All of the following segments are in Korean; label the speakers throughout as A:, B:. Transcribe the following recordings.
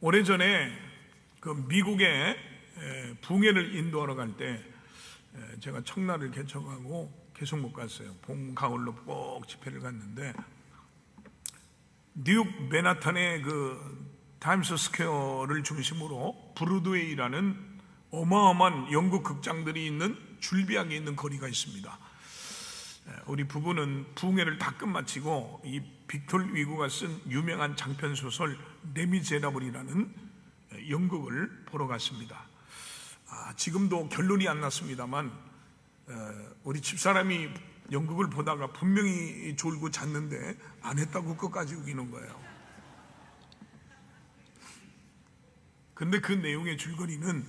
A: 오래전에 그 미국에 붕해를 인도하러 갈 때 제가 청라를 개척하고 계속 못 갔어요. 봄, 가을로 꼭 집회를 갔는데 뉴욕 맨하탄의 그 타임스 스퀘어를 중심으로 브로드웨이라는 어마어마한 연극 극장들이 있는 줄비하게 있는 거리가 있습니다. 우리 부부는 붕해를 다 끝마치고 이 빅톨 위고가 쓴 유명한 장편 소설 레미제라블이라는 연극을 보러 갔습니다. 지금도 결론이 안 났습니다만 우리 집사람이 연극을 보다가 분명히 졸고 잤는데 안 했다고 끝까지 우기는 거예요. 근데 그 내용의 줄거리는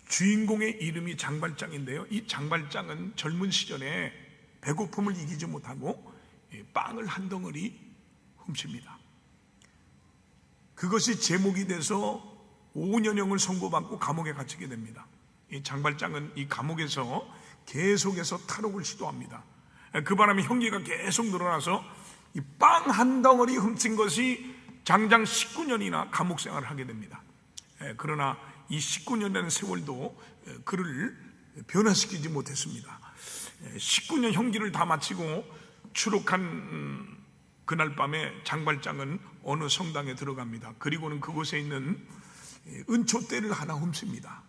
A: 주인공의 이름이 장발장인데요, 이 장발장은 젊은 시절에 배고픔을 이기지 못하고 빵을 한 덩어리 훔칩니다. 그것이 제목이 돼서 5년형을 선고받고 감옥에 갇히게 됩니다. 이 장발장은 이 감옥에서 계속해서 탈옥을 시도합니다. 그 바람에 형기가 계속 늘어나서 이 빵 한 덩어리 훔친 것이 장장 19년이나 감옥 생활을 하게 됩니다. 그러나 이 19년이라는 세월도 그를 변화시키지 못했습니다. 19년 형기를 다 마치고 추록한 그날 밤에 장발장은 어느 성당에 들어갑니다. 그리고는 그곳에 있는 은초대를 하나 훔칩니다.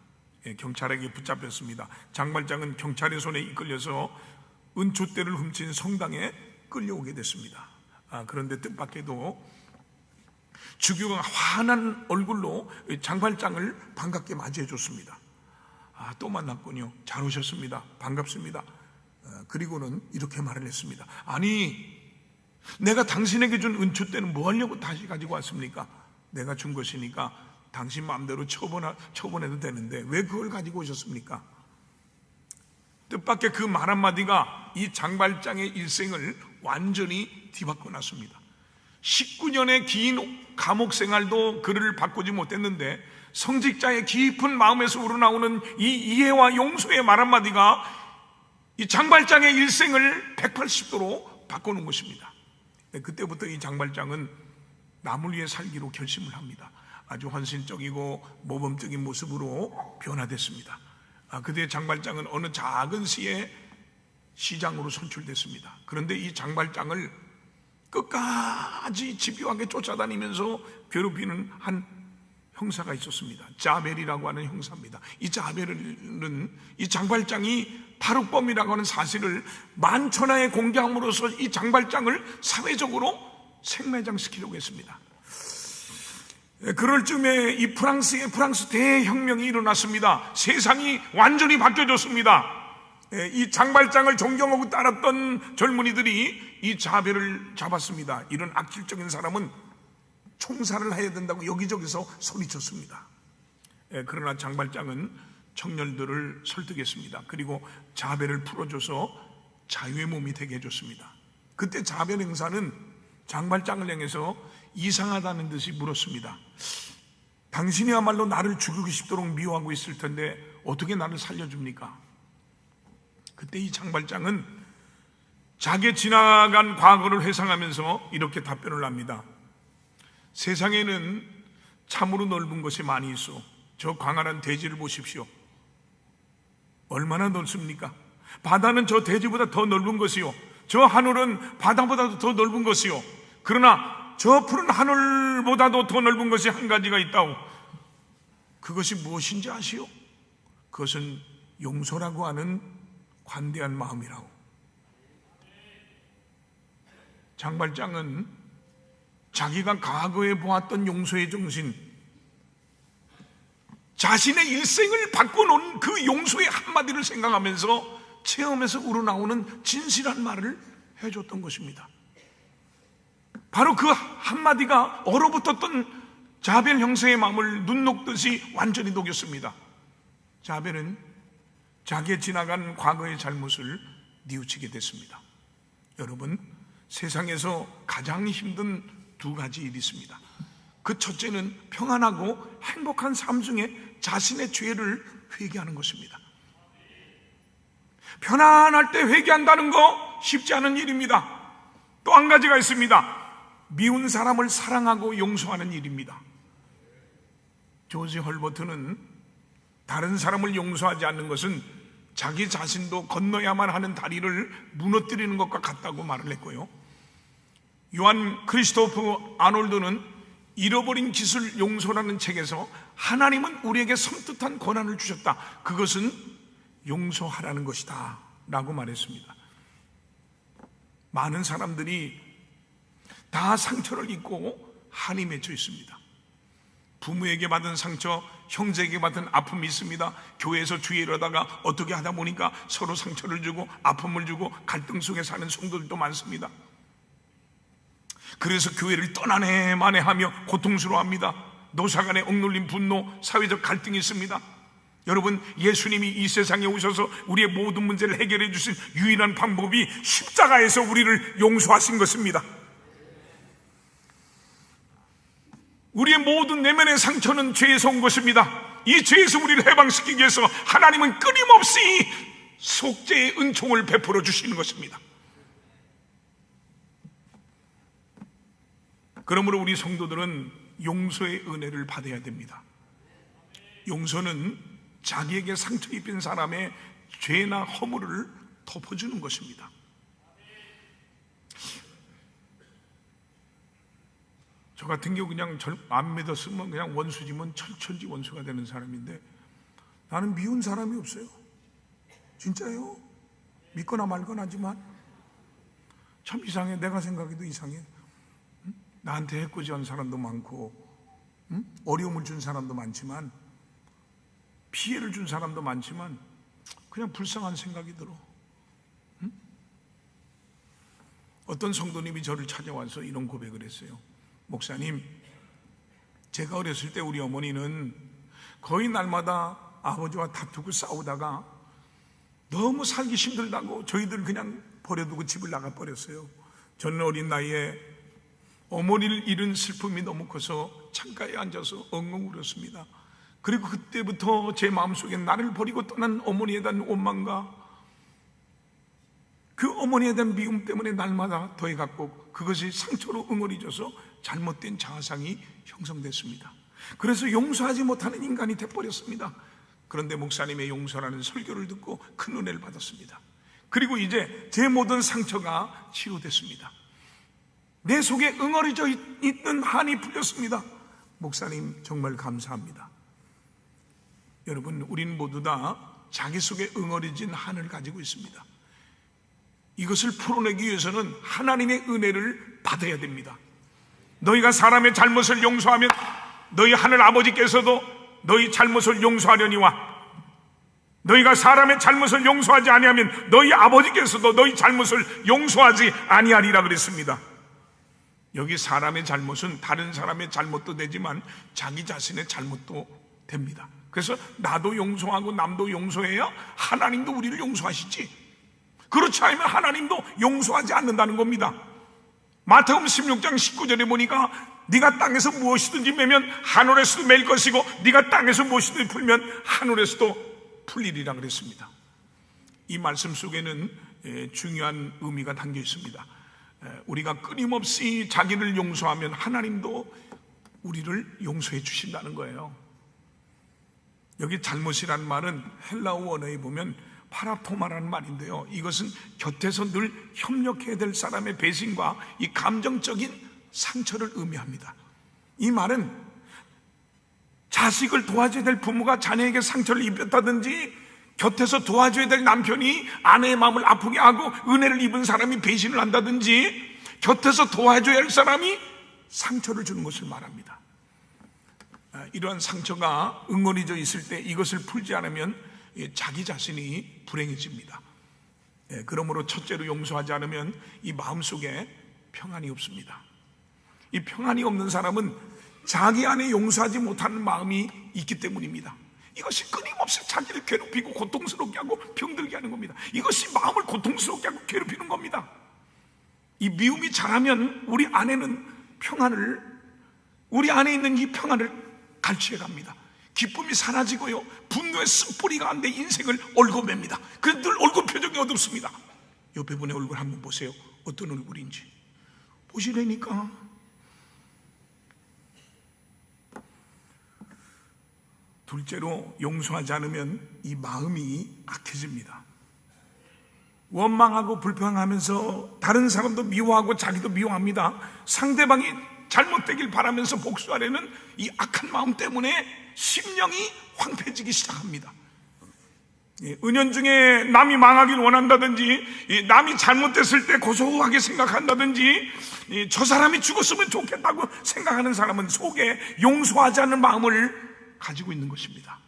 A: 경찰에게 붙잡혔습니다. 장발장은 경찰의 손에 이끌려서 은초대를 훔친 성당에 끌려오게 됐습니다. 그런데 뜻밖에도 주교가 환한 얼굴로 장발장을 반갑게 맞이해 줬습니다. 또 만났군요. 잘 오셨습니다. 반갑습니다. 그리고는 이렇게 말을 했습니다. 아니, 내가 당신에게 준 은초대는 뭐 하려고 다시 가지고 왔습니까? 내가 준 것이니까 당신 마음대로 처분해도 되는데 왜 그걸 가지고 오셨습니까? 뜻밖의 그 말 한마디가 이 장발장의 일생을 완전히 뒤바꿔 놨습니다. 19년의 긴 감옥 생활도 그를 바꾸지 못했는데 성직자의 깊은 마음에서 우러나오는 이 이해와 용서의 말 한마디가 이 장발장의 일생을 180도로 바꿔놓은 것입니다. 그때부터 이 장발장은 남을 위해 살기로 결심을 합니다. 아주 헌신적이고 모범적인 모습으로 변화됐습니다. 그때 장발장은 어느 작은 시의 시장으로 선출됐습니다. 그런데 이 장발장을 끝까지 집요하게 쫓아다니면서 괴롭히는 한 형사가 있었습니다. 자벨이라고 하는 형사입니다. 이 자벨은 이 장발장이 탈옥범이라고 하는 사실을 만천하에 공개함으로써 이 장발장을 사회적으로 생매장시키려고 했습니다. 그럴 즈음에 이 프랑스 대혁명이 일어났습니다. 세상이 완전히 바뀌어졌습니다. 이 장발장을 존경하고 따랐던 젊은이들이 이 자벨을 잡았습니다. 이런 악질적인 사람은 총살을 해야 된다고 여기저기서 소리쳤습니다. 그러나 장발장은 청년들을 설득했습니다. 그리고 자벨을 풀어줘서 자유의 몸이 되게 해줬습니다. 그때 자벨 형사는 장발장을 향해서 이상하다는 듯이 물었습니다. 당신이야말로 나를 죽이고 싶도록 미워하고 있을 텐데 어떻게 나를 살려줍니까? 그때 이 장발장은 자기 지나간 과거를 회상하면서 이렇게 답변을 합니다. 세상에는 참으로 넓은 것이 많이 있어. 저 광활한 대지를 보십시오. 얼마나 넓습니까? 바다는 저 대지보다 더 넓은 것이요, 저 하늘은 바다보다도 더 넓은 것이요, 그러나 저 푸른 하늘보다도 더 넓은 것이 한 가지가 있다오. 그것이 무엇인지 아시오? 그것은 용서라고 하는 관대한 마음이라고. 장발장은 자기가 과거에 보았던 용서의 정신, 자신의 일생을 바꿔놓은 그 용서의 한마디를 생각하면서 체험에서 우러나오는 진실한 말을 해줬던 것입니다. 바로 그 한마디가 얼어붙었던 자벨 형사의 마음을 눈 녹듯이 완전히 녹였습니다. 자벨은 자기의 지나간 과거의 잘못을 뉘우치게 됐습니다. 여러분, 세상에서 가장 힘든 두 가지 일이 있습니다. 그 첫째는 평안하고 행복한 삶 중에 자신의 죄를 회개하는 것입니다. 편안할 때 회개한다는 거 쉽지 않은 일입니다. 또 한 가지가 있습니다. 미운 사람을 사랑하고 용서하는 일입니다. 조지 헐버트는 다른 사람을 용서하지 않는 것은 자기 자신도 건너야만 하는 다리를 무너뜨리는 것과 같다고 말을 했고요, 요한 크리스토프 아놀드는 잃어버린 기술 용서라는 책에서 하나님은 우리에게 섬뜩한 권한을 주셨다, 그것은 용서하라는 것이다 라고 말했습니다. 많은 사람들이 다 상처를 입고 한이 맺혀 있습니다. 부모에게 받은 상처, 형제에게 받은 아픔이 있습니다. 교회에서 주의를 하다가 어떻게 하다 보니까 서로 상처를 주고 아픔을 주고 갈등 속에 사는 성도들도 많습니다. 그래서 교회를 떠나네 마네 하며 고통스러워합니다. 노사간에 억눌린 분노, 사회적 갈등이 있습니다. 여러분, 예수님이 이 세상에 오셔서 우리의 모든 문제를 해결해 주신 유일한 방법이 십자가에서 우리를 용서하신 것입니다. 우리의 모든 내면의 상처는 죄에서 온 것입니다. 이 죄에서 우리를 해방시키기 위해서 하나님은 끊임없이 속죄의 은총을 베풀어 주시는 것입니다. 그러므로 우리 성도들은 용서의 은혜를 받아야 됩니다. 용서는 자기에게 상처 입힌 사람의 죄나 허물을 덮어주는 것입니다. 저 같은 경우 그냥 안 믿었으면 그냥 원수지면 철천지 원수가 되는 사람인데, 나는 미운 사람이 없어요. 진짜요. 믿거나 말거나 하지만 참 이상해. 내가 생각해도 이상해. 나한테 해코지한 사람도 많고, 어려움을 준 사람도 많지만, 피해를 준 사람도 많지만 그냥 불쌍한 생각이 들어. 어떤 성도님이 저를 찾아와서 이런 고백을 했어요. 목사님, 제가 어렸을 때 우리 어머니는 거의 날마다 아버지와 다투고 싸우다가 너무 살기 힘들다고 저희들 그냥 버려두고 집을 나가 버렸어요. 저는 어린 나이에 어머니를 잃은 슬픔이 너무 커서 창가에 앉아서 엉엉 울었습니다. 그리고 그때부터 제 마음속에 나를 버리고 떠난 어머니에 대한 원망과 그 어머니에 대한 미움 때문에 날마다 더해갔고, 그것이 상처로 응어리져서 잘못된 자아상이 형성됐습니다. 그래서 용서하지 못하는 인간이 돼버렸습니다. 그런데 목사님의 용서라는 설교를 듣고 큰 은혜를 받았습니다. 그리고 이제 제 모든 상처가 치유됐습니다. 내 속에 응어리져 있던 한이 풀렸습니다. 목사님 정말 감사합니다. 여러분, 우리는 모두 다 자기 속에 응어리진 한을 가지고 있습니다. 이것을 풀어내기 위해서는 하나님의 은혜를 받아야 됩니다. 너희가 사람의 잘못을 용서하면 너희 하늘 아버지께서도 너희 잘못을 용서하려니와, 너희가 사람의 잘못을 용서하지 아니하면 너희 아버지께서도 너희 잘못을 용서하지 아니하리라 그랬습니다. 여기 사람의 잘못은 다른 사람의 잘못도 되지만 자기 자신의 잘못도 됩니다. 그래서 나도 용서하고 남도 용서해야 하나님도 우리를 용서하시지, 그렇지 않으면 하나님도 용서하지 않는다는 겁니다. 마태복음 16장 19절에 보니까 네가 땅에서 무엇이든지 매면 하늘에서도 맬 것이고 네가 땅에서 무엇이든지 풀면 하늘에서도 풀리리라 그랬습니다. 이 말씀 속에는 중요한 의미가 담겨 있습니다. 우리가 끊임없이 자기를 용서하면 하나님도 우리를 용서해 주신다는 거예요. 여기 잘못이라는 말은 헬라어 원어에 보면 파라토마라는 말인데요, 이것은 곁에서 늘 협력해야 될 사람의 배신과 이 감정적인 상처를 의미합니다. 이 말은 자식을 도와줘야 될 부모가 자녀에게 상처를 입혔다든지, 곁에서 도와줘야 될 남편이 아내의 마음을 아프게 하고 은혜를 입은 사람이 배신을 한다든지, 곁에서 도와줘야 할 사람이 상처를 주는 것을 말합니다. 이러한 상처가 응어리져 있을 때 이것을 풀지 않으면 자기 자신이 불행해집니다. 그러므로 첫째로 용서하지 않으면 이 마음속에 평안이 없습니다. 이 평안이 없는 사람은 자기 안에 용서하지 못하는 마음이 있기 때문입니다. 이것이 끊임없이 자기를 괴롭히고 고통스럽게 하고 병들게 하는 겁니다. 이것이 마음을 고통스럽게 하고 괴롭히는 겁니다. 이 미움이 자라면 우리 안에는 평안을, 우리 안에 있는 이 평안을 갈취해 갑니다. 기쁨이 사라지고요, 분노의 습뿌리가 안 돼 인생을 얽어맵니다. 그래서 늘 얼굴 표정이 어둡습니다. 옆에 분의 얼굴 한번 보세요. 어떤 얼굴인지 보시라니까. 둘째로, 용서하지 않으면 이 마음이 악해집니다. 원망하고 불평하면서 다른 사람도 미워하고 자기도 미워합니다. 상대방이 잘못되길 바라면서 복수하려는 이 악한 마음 때문에 심령이 황폐해지기 시작합니다. 은연중에 남이 망하길 원한다든지, 남이 잘못됐을 때 고소하게 생각한다든지, 저 사람이 죽었으면 좋겠다고 생각하는 사람은 속에 용서하지 않는 마음을 가지고 있는 것입니다.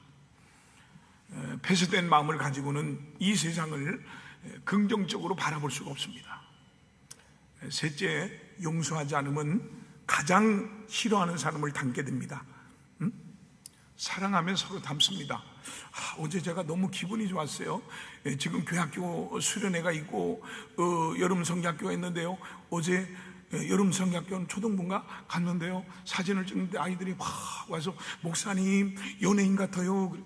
A: 폐쇄된 마음을 가지고는 이 세상을 긍정적으로 바라볼 수가 없습니다. 셋째, 용서하지 않으면 가장 싫어하는 사람을 닮게 됩니다. 사랑하면 서로 닮습니다. 어제 제가 너무 기분이 좋았어요. 지금 교회학교 수련회가 있고 여름 성경학교가 있는데요. 어제 여름 성경학교는 초등부인가 갔는데요. 사진을 찍는데 아이들이 막 와서 목사님 연예인 같아요.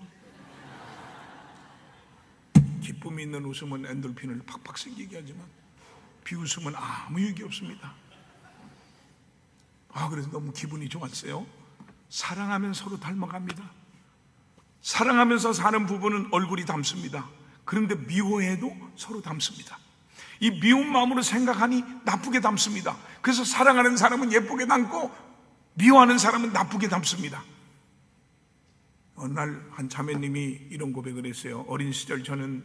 A: 기쁨이 있는 웃음은 엔돌핀을 팍팍 생기게 하지만 비웃음은 아무 유익이 없습니다. 그래서 너무 기분이 좋았어요. 사랑하면 서로 닮아갑니다. 사랑하면서 사는 부부는 얼굴이 닮습니다. 그런데 미워해도 서로 닮습니다. 이 미운 마음으로 생각하니 나쁘게 닮습니다. 그래서 사랑하는 사람은 예쁘게 닮고 미워하는 사람은 나쁘게 닮습니다. 어느 날 한 자매님이 이런 고백을 했어요. 어린 시절 저는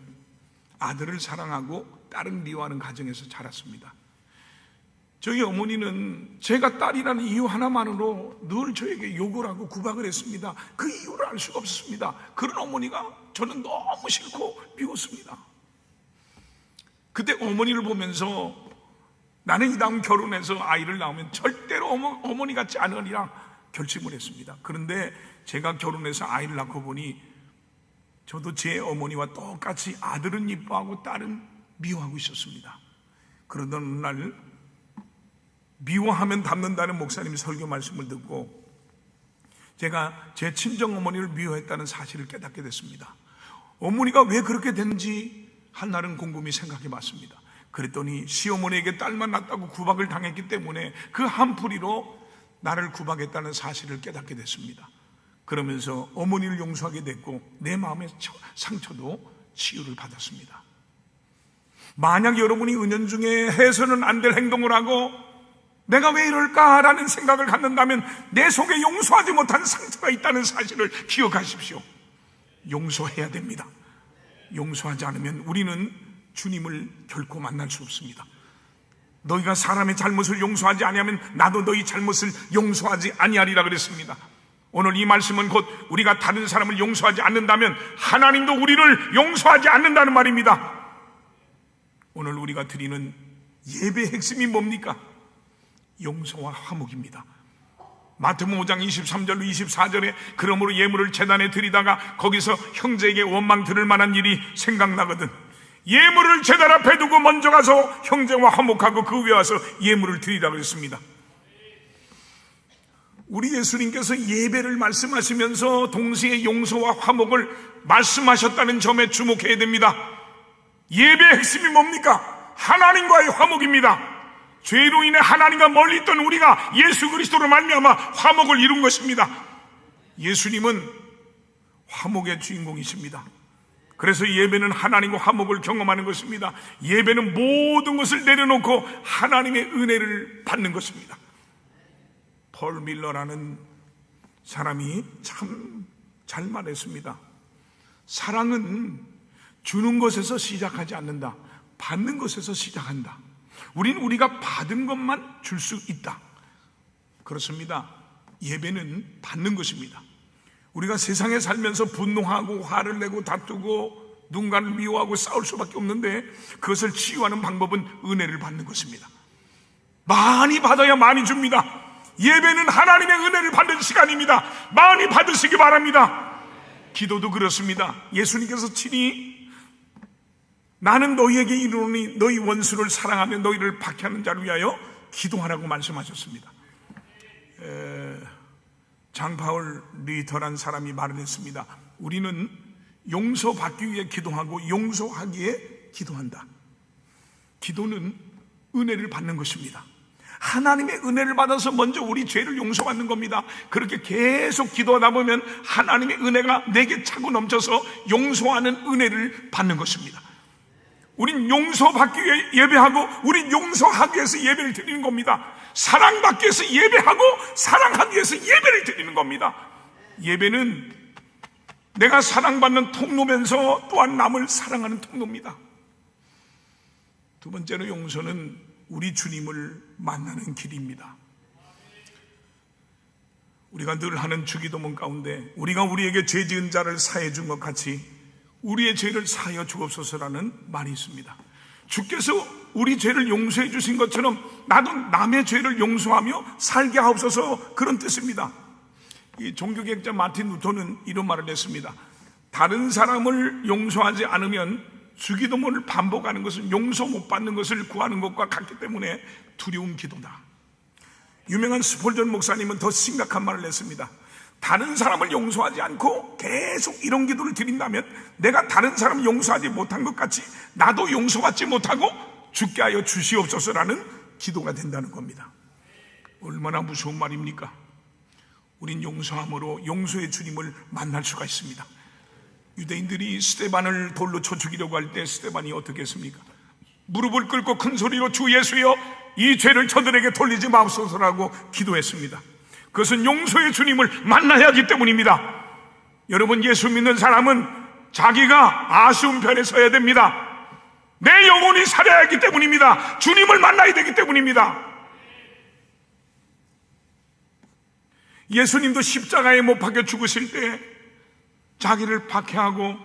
A: 아들을 사랑하고 딸은 미워하는 가정에서 자랐습니다. 저희 어머니는 제가 딸이라는 이유 하나만으로 늘 저에게 욕을 하고 구박을 했습니다. 그 이유를 알 수가 없었습니다. 그런 어머니가 저는 너무 싫고 미웠습니다. 그때 어머니를 보면서 나는 이 다음 결혼해서 아이를 낳으면 절대로 어머니 같지 않으리라 결심을 했습니다. 그런데 제가 결혼해서 아이를 낳고 보니 저도 제 어머니와 똑같이 아들은 이뻐하고 딸은 미워하고 있었습니다. 그러던 어느 날 미워하면 닮는다는 목사님 설교 말씀을 듣고 제가 제 친정 어머니를 미워했다는 사실을 깨닫게 됐습니다. 어머니가 왜 그렇게 됐는지 한날은 곰곰이 생각해 봤습니다. 그랬더니 시어머니에게 딸만 낳았다고 구박을 당했기 때문에 그 한풀이로 나를 구박했다는 사실을 깨닫게 됐습니다. 그러면서 어머니를 용서하게 됐고 내 마음의 상처도 치유를 받았습니다. 만약 여러분이 은연중에 해서는 안 될 행동을 하고 내가 왜 이럴까라는 생각을 갖는다면 내 속에 용서하지 못한 상처가 있다는 사실을 기억하십시오. 용서해야 됩니다. 용서하지 않으면 우리는 주님을 결코 만날 수 없습니다. 너희가 사람의 잘못을 용서하지 아니하면 나도 너희 잘못을 용서하지 아니하리라 그랬습니다. 오늘 이 말씀은 곧 우리가 다른 사람을 용서하지 않는다면 하나님도 우리를 용서하지 않는다는 말입니다. 오늘 우리가 드리는 예배의 핵심이 뭡니까? 용서와 화목입니다. 마태복음 5장 23절로 24절에 그러므로 예물을 제단에 드리다가 거기서 형제에게 원망 들을 만한 일이 생각나거든 예물을 제단 앞에 두고 먼저 가서 형제와 화목하고 그 위에 와서 예물을 드리라 그랬습니다. 우리 예수님께서 예배를 말씀하시면서 동시에 용서와 화목을 말씀하셨다는 점에 주목해야 됩니다. 예배의 핵심이 뭡니까? 하나님과의 화목입니다. 죄로 인해 하나님과 멀리 있던 우리가 예수 그리스도로 말미암아 화목을 이룬 것입니다. 예수님은 화목의 주인공이십니다. 그래서 예배는 하나님과 화목을 경험하는 것입니다. 예배는 모든 것을 내려놓고 하나님의 은혜를 받는 것입니다. 폴 밀러라는 사람이 참 잘 말했습니다. 사랑은 주는 것에서 시작하지 않는다. 받는 것에서 시작한다. 우리는 우리가 받은 것만 줄 수 있다. 그렇습니다. 예배는 받는 것입니다. 우리가 세상에 살면서 분노하고 화를 내고 다투고 누군가를 미워하고 싸울 수밖에 없는데 그것을 치유하는 방법은 은혜를 받는 것입니다. 많이 받아야 많이 줍니다. 예배는 하나님의 은혜를 받는 시간입니다. 많이 받으시기 바랍니다. 기도도 그렇습니다. 예수님께서 친히 나는 너희에게 이르노니 너희 원수를 사랑하며 너희를 박해하는 자를 위하여 기도하라고 말씀하셨습니다. 장파울 리터란 사람이 말을 했습니다. 우리는 용서받기 위해 기도하고 용서하기에 기도한다. 기도는 은혜를 받는 것입니다. 하나님의 은혜를 받아서 먼저 우리 죄를 용서받는 겁니다. 그렇게 계속 기도하다 보면 하나님의 은혜가 내게 차고 넘쳐서 용서하는 은혜를 받는 것입니다. 우린 용서받기 위해 예배하고 우린 용서하기 위해서 예배를 드리는 겁니다. 사랑받기 위해서 예배하고 사랑하기 위해서 예배를 드리는 겁니다. 예배는 내가 사랑받는 통로면서 또한 남을 사랑하는 통로입니다. 두 번째로 용서는 우리 주님을 만나는 길입니다. 우리가 늘 하는 주기도문 가운데 우리가 우리에게 죄 지은 자를 사해 준 것 같이 우리의 죄를 사하여 주옵소서라는 말이 있습니다. 주께서 우리 죄를 용서해 주신 것처럼 나도 남의 죄를 용서하며 살게 하옵소서, 그런 뜻입니다. 이 종교개혁자 마틴 루터는 이런 말을 했습니다. 다른 사람을 용서하지 않으면 주기도문을 반복하는 것은 용서 못 받는 것을 구하는 것과 같기 때문에 두려운 기도다. 유명한 스폴전 목사님은 더 심각한 말을 했습니다. 다른 사람을 용서하지 않고 계속 이런 기도를 드린다면 내가 다른 사람을 용서하지 못한 것 같이 나도 용서받지 못하고 죽게 하여 주시옵소서라는 기도가 된다는 겁니다. 얼마나 무서운 말입니까? 우린 용서함으로 용서의 주님을 만날 수가 있습니다. 유대인들이 스데반을 돌로 쳐 죽이려고 할 때 스데반이 어떻게 했습니까? 무릎을 꿇고 큰 소리로 주 예수여 이 죄를 저들에게 돌리지 마옵소서라고 기도했습니다. 그것은 용서의 주님을 만나야 하기 때문입니다. 여러분, 예수 믿는 사람은 자기가 아쉬운 편에 서야 됩니다. 내 영혼이 살아야 하기 때문입니다. 주님을 만나야 되기 때문입니다. 예수님도 십자가에 못 박혀 죽으실 때 자기를 박해하고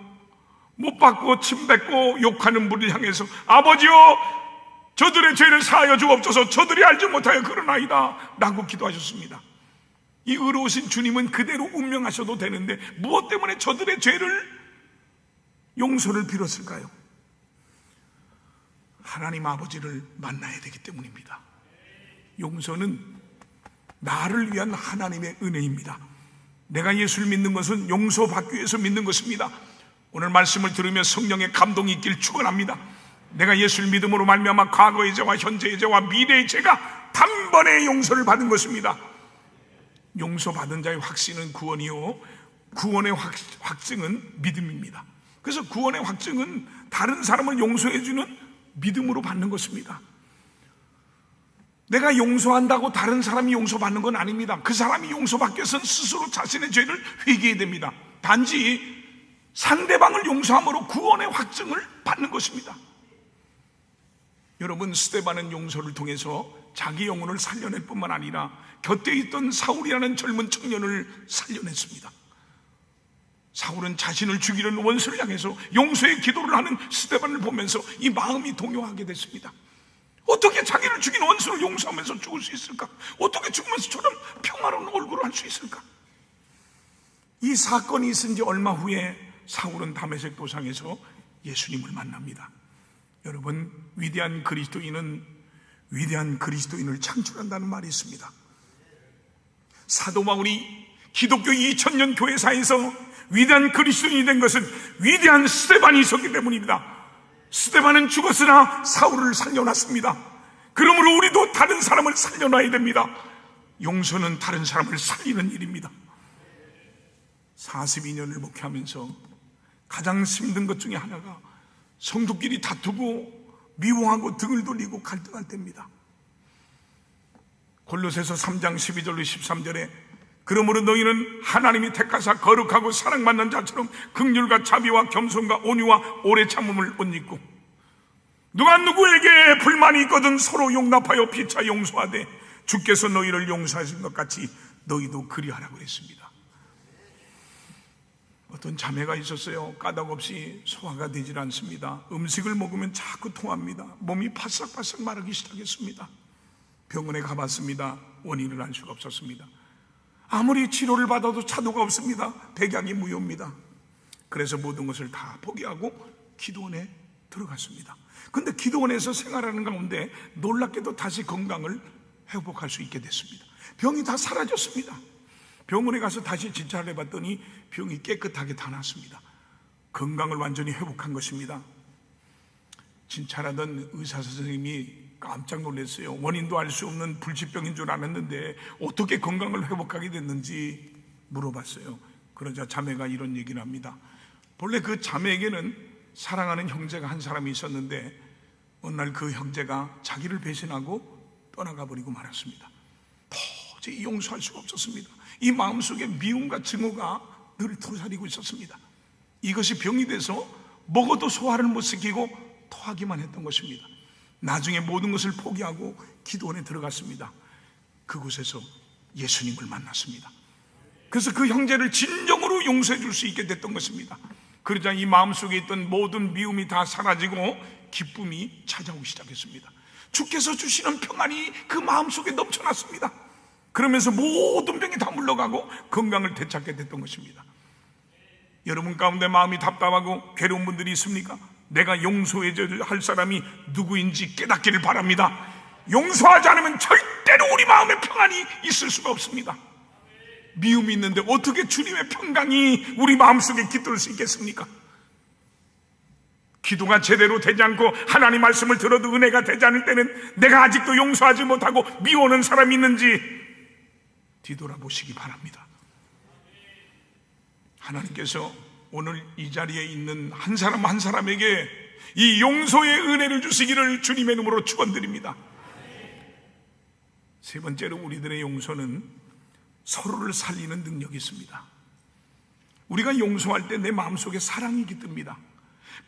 A: 못 박고 침 뱉고 욕하는 분을 향해서 아버지여 저들의 죄를 사하여 주옵소서, 저들이 알지 못하여 그러나이다 라고 기도하셨습니다. 이 의로우신 주님은 그대로 운명하셔도 되는데 무엇 때문에 저들의 죄를 용서를 빌었을까요? 하나님 아버지를 만나야 되기 때문입니다. 용서는 나를 위한 하나님의 은혜입니다. 내가 예수를 믿는 것은 용서받기 위해서 믿는 것입니다. 오늘 말씀을 들으며 성령의 감동이 있길 축원합니다. 내가 예수를 믿음으로 말미암아 과거의 죄와 현재의 죄와 미래의 죄가 단번에 용서를 받은 것입니다. 용서받은 자의 확신은 구원이요 구원의 확증은 믿음입니다. 그래서 구원의 확증은 다른 사람을 용서해주는 믿음으로 받는 것입니다. 내가 용서한다고 다른 사람이 용서받는 건 아닙니다. 그 사람이 용서받기 위해서는 스스로 자신의 죄를 회개해야 됩니다. 단지 상대방을 용서함으로 구원의 확증을 받는 것입니다. 여러분, 스데반은 용서를 통해서 자기 영혼을 살려낼 뿐만 아니라 곁에 있던 사울이라는 젊은 청년을 살려냈습니다. 사울은 자신을 죽이려는 원수를 향해서 용서의 기도를 하는 스데반을 보면서 이 마음이 동요하게 됐습니다. 어떻게 자기를 죽인 원수를 용서하면서 죽을 수 있을까? 어떻게 죽으면서 저런 평화로운 얼굴을 할 수 있을까? 이 사건이 있은 지 얼마 후에 사울은 다메섹 도상에서 예수님을 만납니다. 여러분, 위대한 그리스도인은 위대한 그리스도인을 창출한다는 말이 있습니다. 사도 바울이 기독교 2000년 교회사에서 위대한 그리스도인이 된 것은 위대한 스데반이 있었기 때문입니다. 스데반은 죽었으나 사울을 살려놨습니다. 그러므로 우리도 다른 사람을 살려놔야 됩니다. 용서는 다른 사람을 살리는 일입니다. 42년을 목회하면서 가장 힘든 것 중에 하나가 성도끼리 다투고 미워하고 등을 돌리고 갈등할 때입니다. 골로새서 3장 12절로 13절에 그러므로 너희는 하나님이 택하사 거룩하고 사랑받는 자처럼 긍휼과 자비와 겸손과 온유와 오래 참음을 옷 입고 누가 누구에게 불만이 있거든 서로 용납하여 피차 용서하되 주께서 너희를 용서하신 것 같이 너희도 그리하라고 그랬습니다. 어떤 자매가 있었어요. 까닭없이 소화가 되질 않습니다. 음식을 먹으면 자꾸 토합니다. 몸이 바싹바싹 마르기 시작했습니다. 병원에 가봤습니다. 원인을 알 수가 없었습니다. 아무리 치료를 받아도 차도가 없습니다. 백약이 무효입니다. 그래서 모든 것을 다 포기하고 기도원에 들어갔습니다. 그런데 기도원에서 생활하는 가운데 놀랍게도 다시 건강을 회복할 수 있게 됐습니다. 병이 다 사라졌습니다. 병원에 가서 다시 진찰을 해봤더니 병이 깨끗하게 다 났습니다. 건강을 완전히 회복한 것입니다. 진찰하던 의사 선생님이 깜짝 놀랐어요. 원인도 알 수 없는 불치병인 줄 알았는데 어떻게 건강을 회복하게 됐는지 물어봤어요. 그러자 자매가 이런 얘기를 합니다. 본래 그 자매에게는 사랑하는 형제가 한 사람이 있었는데 어느 날 그 형제가 자기를 배신하고 떠나가 버리고 말았습니다. 도저히 용서할 수가 없었습니다. 이 마음속에 미움과 증오가 늘 도사리고 있었습니다. 이것이 병이 돼서 먹어도 소화를 못 시키고 토하기만 했던 것입니다. 나중에 모든 것을 포기하고 기도원에 들어갔습니다. 그곳에서 예수님을 만났습니다. 그래서 그 형제를 진정으로 용서해 줄 수 있게 됐던 것입니다. 그러자 이 마음속에 있던 모든 미움이 다 사라지고 기쁨이 찾아오기 시작했습니다. 주께서 주시는 평안이 그 마음속에 넘쳐났습니다. 그러면서 모든 병이 다 물러가고 건강을 되찾게 됐던 것입니다. 여러분 가운데 마음이 답답하고 괴로운 분들이 있습니까? 내가 용서해 줘야 할 사람이 누구인지 깨닫기를 바랍니다. 용서하지 않으면 절대로 우리 마음에 평안이 있을 수가 없습니다. 미움이 있는데 어떻게 주님의 평강이 우리 마음속에 깃들 수 있겠습니까? 기도가 제대로 되지 않고 하나님 말씀을 들어도 은혜가 되지 않을 때는 내가 아직도 용서하지 못하고 미워하는 사람이 있는지 뒤돌아보시기 바랍니다. 하나님께서 오늘 이 자리에 있는 한 사람 한 사람에게 이 용서의 은혜를 주시기를 주님의 이름으로 축원드립니다. 세 번째로 우리들의 용서는 서로를 살리는 능력이 있습니다. 우리가 용서할 때 내 마음속에 사랑이 깃듭니다.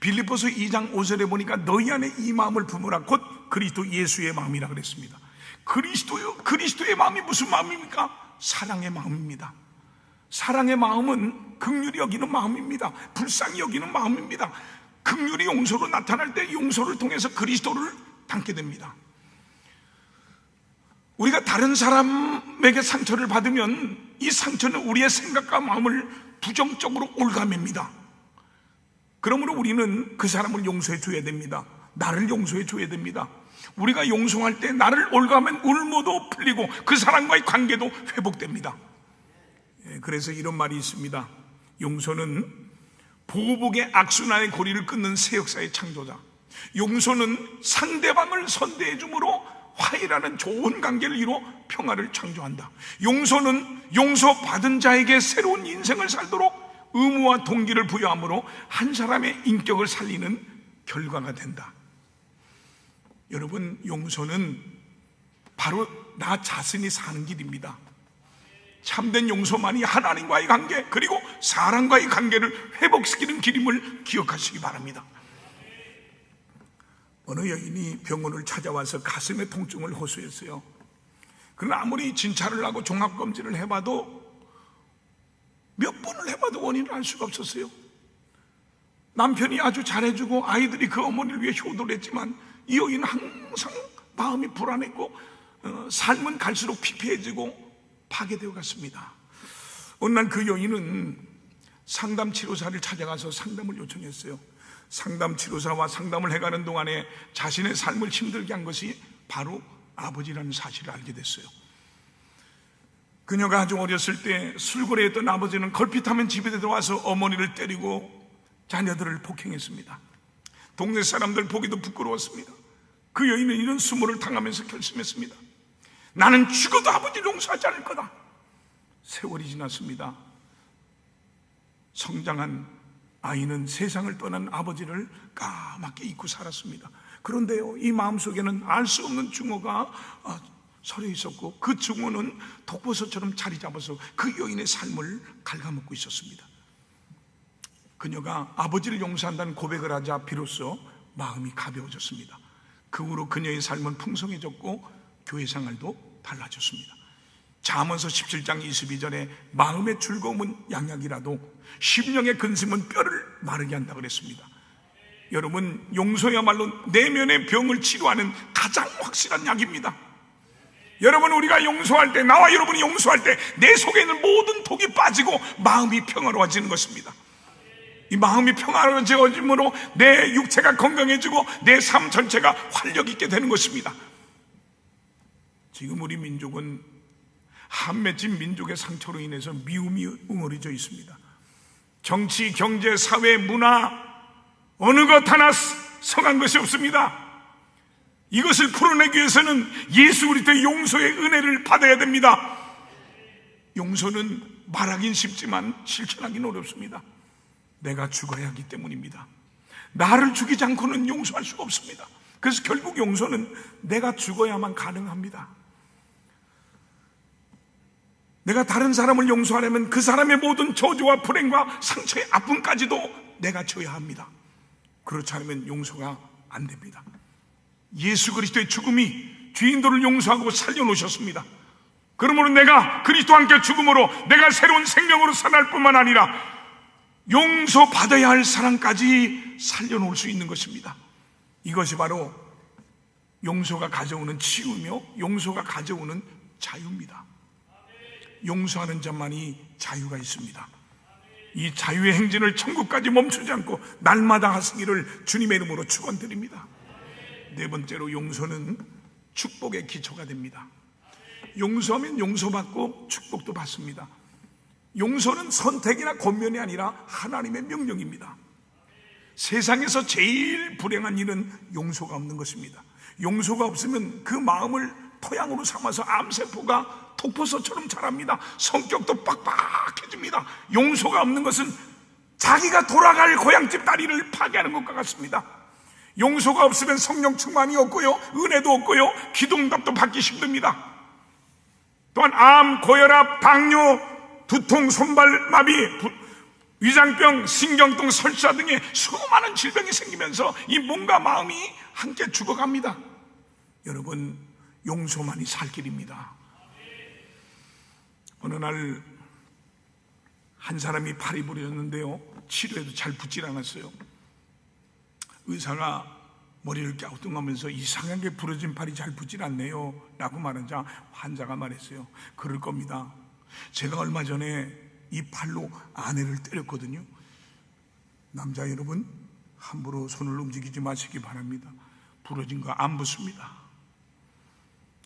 A: 빌립보서 2장 5절에 보니까 너희 안에 이 마음을 품으라 곧 그리스도 예수의 마음이라 그랬습니다. 그리스도의 마음이 무슨 마음입니까? 사랑의 마음입니다. 사랑의 마음은 긍휼히 여기는 마음입니다. 불쌍히 여기는 마음입니다. 긍휼이 용서로 나타날 때 용서를 통해서 그리스도를 닮게 됩니다. 우리가 다른 사람에게 상처를 받으면 이 상처는 우리의 생각과 마음을 부정적으로 올가맵니다. 그러므로 우리는 그 사람을 용서해 줘야 됩니다. 나를 용서해 줘야 됩니다. 우리가 용서할 때 나를 올가면 울모도 풀리고 그 사람과의 관계도 회복됩니다. 그래서 이런 말이 있습니다. 용서는 보복의 악순환의 고리를 끊는 새 역사의 창조자. 용서는 상대방을 선대해 줌으로 화해라는 좋은 관계를 이루어 평화를 창조한다. 용서는 용서받은 자에게 새로운 인생을 살도록 의무와 동기를 부여함으로 한 사람의 인격을 살리는 결과가 된다. 여러분, 용서는 바로 나 자신이 사는 길입니다. 참된 용서만이 하나님과의 관계 그리고 사람과의 관계를 회복시키는 길임을 기억하시기 바랍니다. 어느 여인이 병원을 찾아와서 가슴의 통증을 호소했어요. 그러나 아무리 진찰을 하고 종합검진을 해봐도 몇 번을 해봐도 원인을 알 수가 없었어요. 남편이 아주 잘해주고 아이들이 그 어머니를 위해 효도를 했지만 이 여인은 항상 마음이 불안했고 삶은 갈수록 피폐해지고 파괴되어 갔습니다. 어느 날 그 여인은 상담치료사를 찾아가서 상담을 요청했어요. 상담치료사와 상담을 해가는 동안에 자신의 삶을 힘들게 한 것이 바로 아버지라는 사실을 알게 됐어요. 그녀가 아주 어렸을 때 술고래였던 아버지는 걸핏하면 집에 들어와서 어머니를 때리고 자녀들을 폭행했습니다. 동네 사람들 보기도 부끄러웠습니다. 그 여인은 이런 수모를 당하면서 결심했습니다. 나는 죽어도 아버지를 용서하지 않을 거다. 세월이 지났습니다. 성장한 아이는 세상을 떠난 아버지를 까맣게 잊고 살았습니다. 그런데요, 이 마음속에는 알 수 없는 증오가 서려 있었고 그 증오는 독버섯처럼 자리 잡아서 그 여인의 삶을 갉아먹고 있었습니다. 그녀가 아버지를 용서한다는 고백을 하자 비로소 마음이 가벼워졌습니다. 그 후로 그녀의 삶은 풍성해졌고 교회 생활도 달라졌습니다. 잠언서 17장 22절에 마음의 즐거움은 양약이라도 심령의 근심은 뼈를 마르게 한다 그랬습니다. 여러분, 용서야말로 내면의 병을 치료하는 가장 확실한 약입니다. 여러분, 우리가 용서할 때, 나와 여러분이 용서할 때 내 속에 있는 모든 독이 빠지고 마음이 평화로워지는 것입니다. 이 마음이 평화로워짐으로 내 육체가 건강해지고 내 삶 전체가 활력 있게 되는 것입니다. 지금 우리 민족은 한 맺힌 민족의 상처로 인해서 미움이 웅어리져 있습니다. 정치, 경제, 사회, 문화 어느 것 하나 성한 것이 없습니다. 이것을 풀어내기 위해서는 예수 그리스도의 용서의 은혜를 받아야 됩니다. 용서는 말하긴 쉽지만 실천하기는 어렵습니다. 내가 죽어야 하기 때문입니다. 나를 죽이지 않고는 용서할 수가 없습니다. 그래서 결국 용서는 내가 죽어야만 가능합니다. 내가 다른 사람을 용서하려면 그 사람의 모든 저주와 불행과 상처의 아픔까지도 내가 져야 합니다. 그렇지 않으면 용서가 안 됩니다. 예수 그리스도의 죽음이 죄인들을 용서하고 살려놓으셨습니다. 그러므로 내가 그리스도와 함께 죽음으로 내가 새로운 생명으로 살아날 뿐만 아니라 용서받아야 할 사람까지 살려놓을 수 있는 것입니다. 이것이 바로 용서가 가져오는 치유며 용서가 가져오는 자유입니다. 용서하는 자만이 자유가 있습니다. 이 자유의 행진을 천국까지 멈추지 않고 날마다 하시기를 주님의 이름으로 축원드립니다. 네 번째로, 용서는 축복의 기초가 됩니다. 용서하면 용서받고 축복도 받습니다. 용서는 선택이나 권면이 아니라 하나님의 명령입니다. 세상에서 제일 불행한 일은 용서가 없는 것입니다. 용서가 없으면 그 마음을 토양으로 삼아서 암세포가 독버섯처럼 자랍니다. 성격도 빡빡해집니다. 용서가 없는 것은 자기가 돌아갈 고향집 다리를 파괴하는 것과 같습니다. 용서가 없으면 성령 충만이 없고요, 은혜도 없고요, 기도응답도 받기 힘듭니다. 또한 암, 고혈압, 당뇨, 두통, 손발마비, 위장병, 신경통, 설사 등의 수많은 질병이 생기면서 이 몸과 마음이 함께 죽어갑니다. 여러분, 용서만이 살 길입니다. 어느 날 한 사람이 팔이 부러졌는데요, 치료해도 잘 붙질 않았어요. 의사가 머리를 갸우뚱하면서 이상하게 부러진 팔이 잘 붙질 않네요 라고 말하자 환자가 말했어요. 그럴 겁니다. 제가 얼마 전에 이 팔로 아내를 때렸거든요. 남자 여러분, 함부로 손을 움직이지 마시기 바랍니다. 부러진 거 안 붙습니다.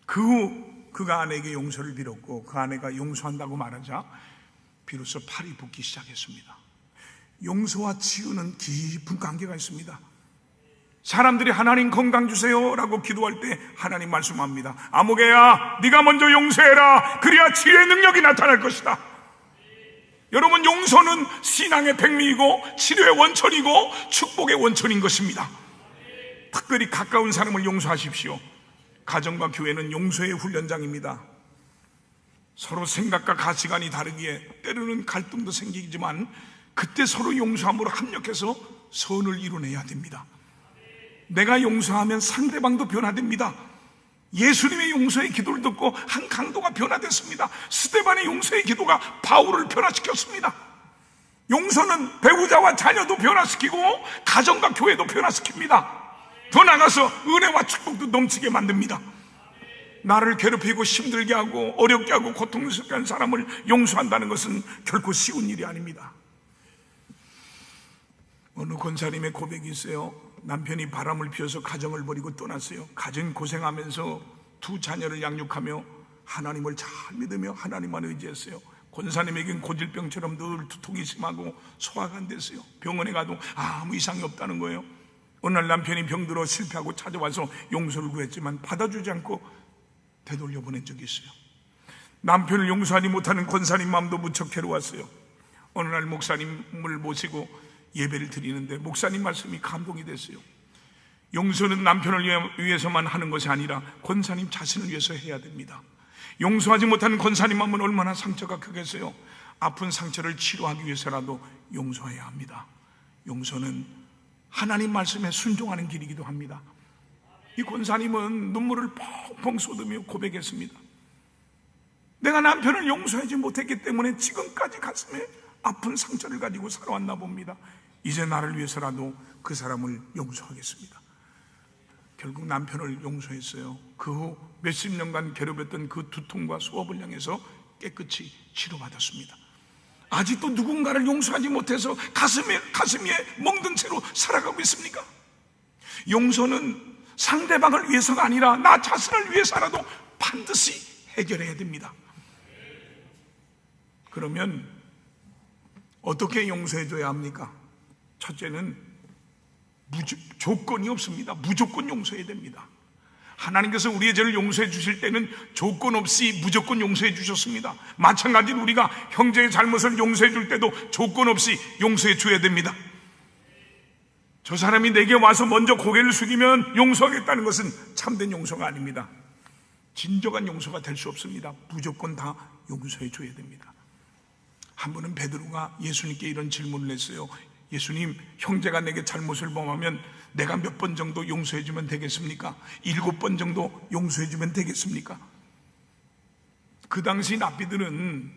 A: 그 후 그가 아내에게 용서를 빌었고 그 아내가 용서한다고 말하자 비로소 팔이 붓기 시작했습니다. 용서와 치유는 깊은 관계가 있습니다. 사람들이 하나님 건강 주세요 라고 기도할 때 하나님 말씀합니다. 아무개야, 네가 먼저 용서해라. 그래야 치유의 능력이 나타날 것이다. 여러분, 용서는 신앙의 백미이고 치료의 원천이고 축복의 원천인 것입니다. 특별히 가까운 사람을 용서하십시오. 가정과 교회는 용서의 훈련장입니다. 서로 생각과 가치관이 다르기에 때로는 갈등도 생기지만 그때 서로 용서함으로 합력해서 선을 이뤄내야 됩니다. 내가 용서하면 상대방도 변화됩니다. 예수님의 용서의 기도를 듣고 한 강도가 변화됐습니다. 스데반의 용서의 기도가 바울을 변화시켰습니다. 용서는 배우자와 자녀도 변화시키고 가정과 교회도 변화시킵니다. 더 나아가서 은혜와 축복도 넘치게 만듭니다. 나를 괴롭히고 힘들게 하고 어렵게 하고 고통스럽게 한 사람을 용서한다는 것은 결코 쉬운 일이 아닙니다. 어느 권사님의 고백이 있어요. 남편이 바람을 피워서 가정을 버리고 떠났어요. 가정 고생하면서 두 자녀를 양육하며 하나님을 잘 믿으며 하나님만 의지했어요. 권사님에겐 고질병처럼 늘 두통이 심하고 소화가 안 됐어요. 병원에 가도 아무 이상이 없다는 거예요. 어느 날 남편이 병들어 실패하고 찾아와서 용서를 구했지만 받아주지 않고 되돌려 보낸 적이 있어요. 남편을 용서하지 못하는 권사님 마음도 무척 괴로웠어요. 어느 날 목사님을 모시고 예배를 드리는데 목사님 말씀이 감동이 됐어요. 용서는 남편을 위해서만 하는 것이 아니라 권사님 자신을 위해서 해야 됩니다. 용서하지 못하는 권사님 마음은 얼마나 상처가 크겠어요. 아픈 상처를 치료하기 위해서라도 용서해야 합니다. 용서는 하나님 말씀에 순종하는 길이기도 합니다. 이 권사님은 눈물을 펑펑 쏟으며 고백했습니다. 내가 남편을 용서하지 못했기 때문에 지금까지 가슴에 아픈 상처를 가지고 살아왔나 봅니다. 이제 나를 위해서라도 그 사람을 용서하겠습니다. 결국 남편을 용서했어요. 그 후 몇십 년간 괴롭혔던 그 두통과 수업을 향해서 깨끗이 치료받았습니다. 아직도 누군가를 용서하지 못해서 가슴에 멍든 채로 살아가고 있습니까? 용서는 상대방을 위해서가 아니라 나 자신을 위해서라도 반드시 해결해야 됩니다. 그러면 어떻게 용서해줘야 합니까? 첫째는 조건이 없습니다. 무조건 용서해야 됩니다. 하나님께서 우리의 죄를 용서해 주실 때는 조건 없이 무조건 용서해 주셨습니다. 마찬가지로 우리가 형제의 잘못을 용서해 줄 때도 조건 없이 용서해 줘야 됩니다. 저 사람이 내게 와서 먼저 고개를 숙이면 용서하겠다는 것은 참된 용서가 아닙니다. 진정한 용서가 될 수 없습니다. 무조건 다 용서해 줘야 됩니다. 한 번은 베드로가 예수님께 이런 질문을 했어요. 예수님, 형제가 내게 잘못을 범하면 내가 몇 번 정도 용서해 주면 되겠습니까? 7번 정도 용서해 주면 되겠습니까? 그 당시 랍비들은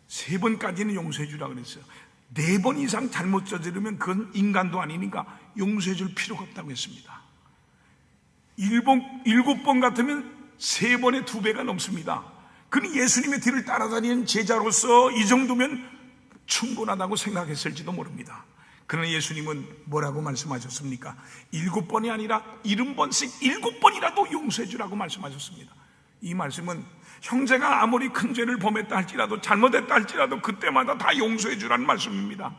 A: 3번까지는 용서해 주라고 그랬어요. 4번 이상 잘못 저지르면 그건 인간도 아니니까 용서해 줄 필요가 없다고 했습니다. 7번 같으면 3번의 2배가 넘습니다. 그는 예수님의 뒤를 따라다니는 제자로서 이 정도면 충분하다고 생각했을지도 모릅니다. 그러나 예수님은 뭐라고 말씀하셨습니까? 7번이 아니라 70번씩 7번이라도 용서해 주라고 말씀하셨습니다. 이 말씀은 형제가 아무리 큰 죄를 범했다 할지라도, 잘못했다 할지라도 그때마다 다 용서해 주라는 말씀입니다.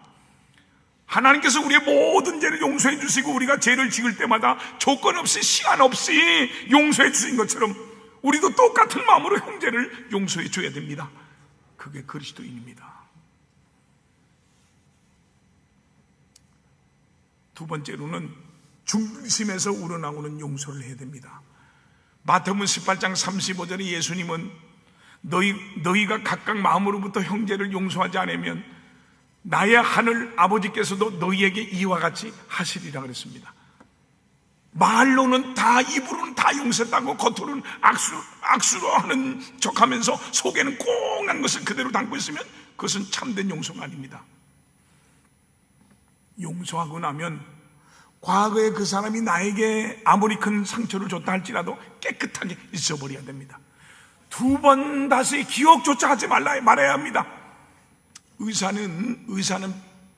A: 하나님께서 우리의 모든 죄를 용서해 주시고 우리가 죄를 지을 때마다 조건 없이 시간 없이 용서해 주신 것처럼 우리도 똑같은 마음으로 형제를 용서해 줘야 됩니다. 그게 그리스도인입니다. 두 번째로는 중심에서 우러나오는 용서를 해야 됩니다. 마태복음 18장 35절에 예수님은 너희가 각각 마음으로부터 형제를 용서하지 않으면 나의 하늘 아버지께서도 너희에게 이와 같이 하시리라 그랬습니다. 말로는 다, 입으로는 다 용서했다고 겉으로는 악수로 하는 척하면서 속에는 꽁한 것을 그대로 담고 있으면 그것은 참된 용서가 아닙니다. 용서하고 나면 과거에 그 사람이 나에게 아무리 큰 상처를 줬다 할지라도 깨끗하게 잊어버려야 됩니다. 2번 다시 기억조차 하지 말아야 합니다. 의사는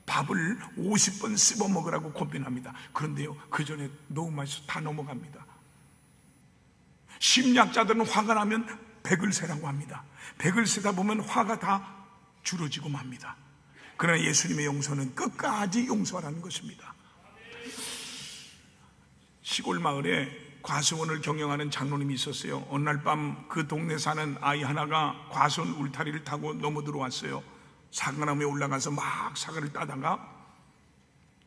A: 밥을 50번 씹어 먹으라고 권면합니다. 그런데요, 그 전에 너무 맛있어 다 넘어갑니다. 심리학자들은 화가 나면 100을 세라고 합니다. 100을 세다 보면 화가 다 줄어지고 맙니다. 그러나 예수님의 용서는 끝까지 용서하라는 것입니다. 시골 마을에 과수원을 경영하는 장로님이 있었어요. 어느 날 밤 그 동네 사는 아이 하나가 과수원 울타리를 타고 넘어 들어왔어요. 사과나무에 올라가서 막 사과를 따다가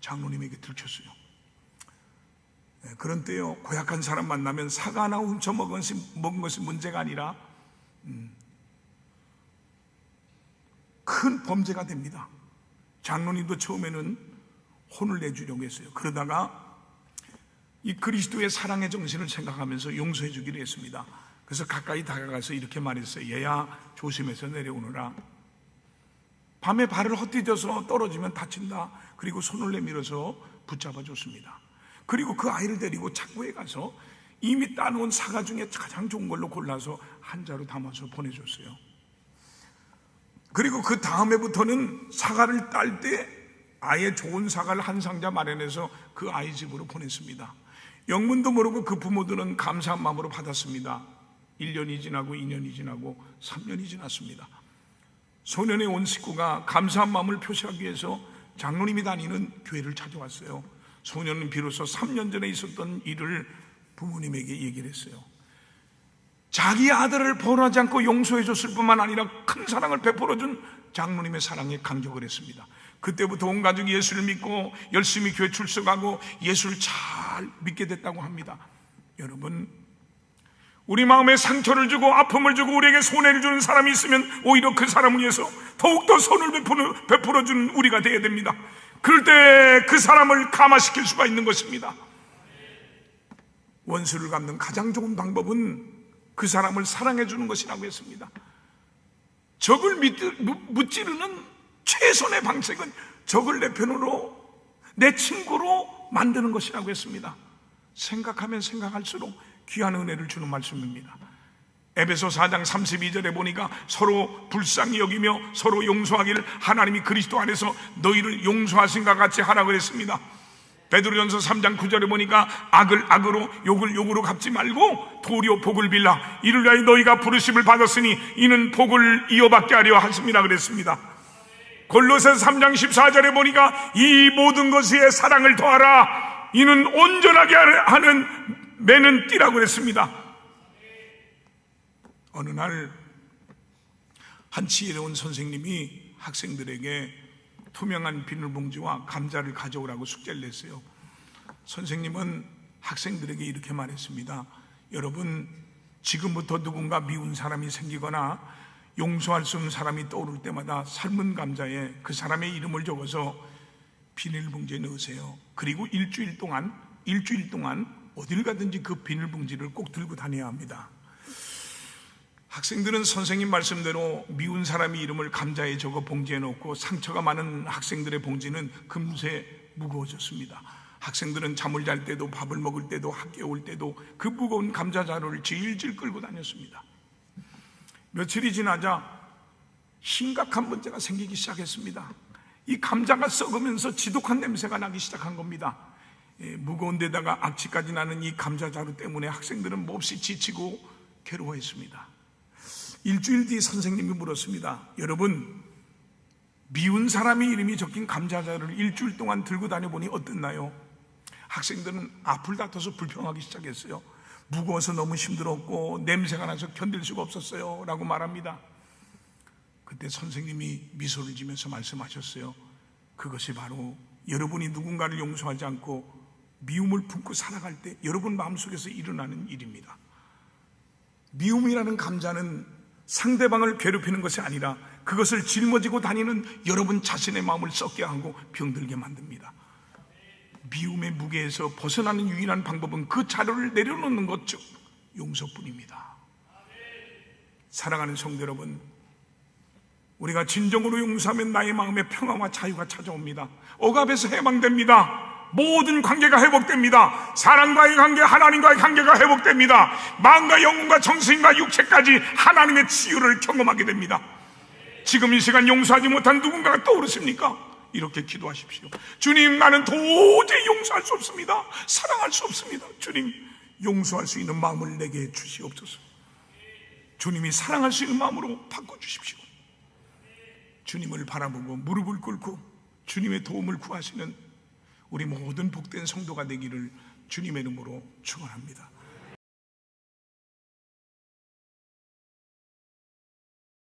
A: 장로님에게 들켰어요. 그런 때요, 고약한 사람 만나면 사과 하나 훔쳐 먹은 것이 문제가 아니라 큰 범죄가 됩니다. 장로님도 처음에는 혼을 내주려고 했어요. 그러다가 이 그리스도의 사랑의 정신을 생각하면서 용서해 주기로 했습니다. 그래서 가까이 다가가서 이렇게 말했어요. 얘야, 조심해서 내려오너라. 밤에 발을 헛디뎌서 떨어지면 다친다. 그리고 손을 내밀어서 붙잡아 줬습니다. 그리고 그 아이를 데리고 창고에 가서 이미 따놓은 사과 중에 가장 좋은 걸로 골라서 한 자루 담아서 보내줬어요. 그리고 그 다음 해부터는 사과를 딸 때 아예 좋은 사과를 한 상자 마련해서 그 아이 집으로 보냈습니다. 영문도 모르고 그 부모들은 감사한 마음으로 받았습니다. 1년이 지나고 2년이 지나고 3년이 지났습니다. 소년의 온 식구가 감사한 마음을 표시하기 위해서 장로님이 다니는 교회를 찾아왔어요. 소년은 비로소 3년 전에 있었던 일을 부모님에게 얘기를 했어요. 자기 아들을 벌하지 않고 용서해 줬을 뿐만 아니라 큰 사랑을 베풀어준 장로님의 사랑에 감격을 했습니다. 그때부터 온 가족이 예수를 믿고 열심히 교회 출석하고 예수를 잘 믿게 됐다고 합니다. 여러분, 우리 마음에 상처를 주고 아픔을 주고 우리에게 손해를 주는 사람이 있으면 오히려 그 사람을 위해서 더욱더 선을 베풀어주는 우리가 되어야 됩니다. 그럴 때 그 사람을 감화시킬 수가 있는 것입니다. 원수를 갚는 가장 좋은 방법은 그 사람을 사랑해 주는 것이라고 했습니다. 적을 무찌르는 최선의 방식은 적을 내 편으로, 내 친구로 만드는 것이라고 했습니다. 생각하면 생각할수록 귀한 은혜를 주는 말씀입니다. 에베소 4장 32절에 보니까 서로 불쌍히 여기며 서로 용서하기를 하나님이 그리스도 안에서 너희를 용서하신과 같이 하라고 했습니다. 베드로전서 3장 9절에 보니까 악을 악으로 욕을 욕으로 갚지 말고 도리어 복을 빌라 이를 위하여 너희가 부르심을 받았으니 이는 복을 이어받게 하려 하심이라 그랬습니다. 골로새서 3장 14절에 보니까 이 모든 것에 사랑을 더하라 이는 온전하게 하는 매는 띠라고 그랬습니다. 어느 날 한 지혜로운 선생님이 학생들에게 투명한 비닐봉지와 감자를 가져오라고 숙제를 냈어요. 선생님은 학생들에게 이렇게 말했습니다. 여러분, 지금부터 누군가 미운 사람이 생기거나 용서할 수 없는 사람이 떠오를 때마다 삶은 감자에 그 사람의 이름을 적어서 비닐봉지에 넣으세요. 그리고 일주일 동안 어딜 가든지 그 비닐봉지를 꼭 들고 다녀야 합니다. 학생들은 선생님 말씀대로 미운 사람의 이름을 감자에 적어 봉지에 넣고 상처가 많은 학생들의 봉지는 금세 무거워졌습니다. 학생들은 잠을 잘 때도 밥을 먹을 때도 학교에 올 때도 그 무거운 감자 자루를 질질 끌고 다녔습니다. 며칠이 지나자 심각한 문제가 생기기 시작했습니다. 이 감자가 썩으면서 지독한 냄새가 나기 시작한 겁니다. 무거운 데다가 악취까지 나는 이 감자 자루 때문에 학생들은 몹시 지치고 괴로워했습니다. 일주일 뒤 선생님이 물었습니다. 여러분, 미운 사람의 이름이 적힌 감자 자루를 일주일 동안 들고 다녀보니 어땠나요? 학생들은 앞을 다퉈서 불평하기 시작했어요. 무거워서 너무 힘들었고 냄새가 나서 견딜 수가 없었어요 라고 말합니다. 그때 선생님이 미소를 지면서 말씀하셨어요. 그것이 바로 여러분이 누군가를 용서하지 않고 미움을 품고 살아갈 때 여러분 마음속에서 일어나는 일입니다. 미움이라는 감자는 상대방을 괴롭히는 것이 아니라 그것을 짊어지고 다니는 여러분 자신의 마음을 썩게 하고 병들게 만듭니다. 미움의 무게에서 벗어나는 유일한 방법은 그 자루를 내려놓는 것, 즉 용서뿐입니다. 사랑하는 성도 여러분, 우리가 진정으로 용서하면 나의 마음에 평화와 자유가 찾아옵니다. 억압에서 해방됩니다. 모든 관계가 회복됩니다. 사랑과의 관계, 하나님과의 관계가 회복됩니다. 마음과 영혼과 정신과 육체까지 하나님의 치유를 경험하게 됩니다. 지금 이 시간 용서하지 못한 누군가가 떠오르십니까? 이렇게 기도하십시오. 주님, 나는 도저히 용서할 수 없습니다. 사랑할 수 없습니다. 주님, 용서할 수 있는 마음을 내게 주시옵소서. 주님이 사랑할 수 있는 마음으로 바꿔주십시오. 주님을 바라보고 무릎을 꿇고 주님의 도움을 구하시는 우리 모든 복된 성도가 되기를 주님의 이름으로 축원합니다.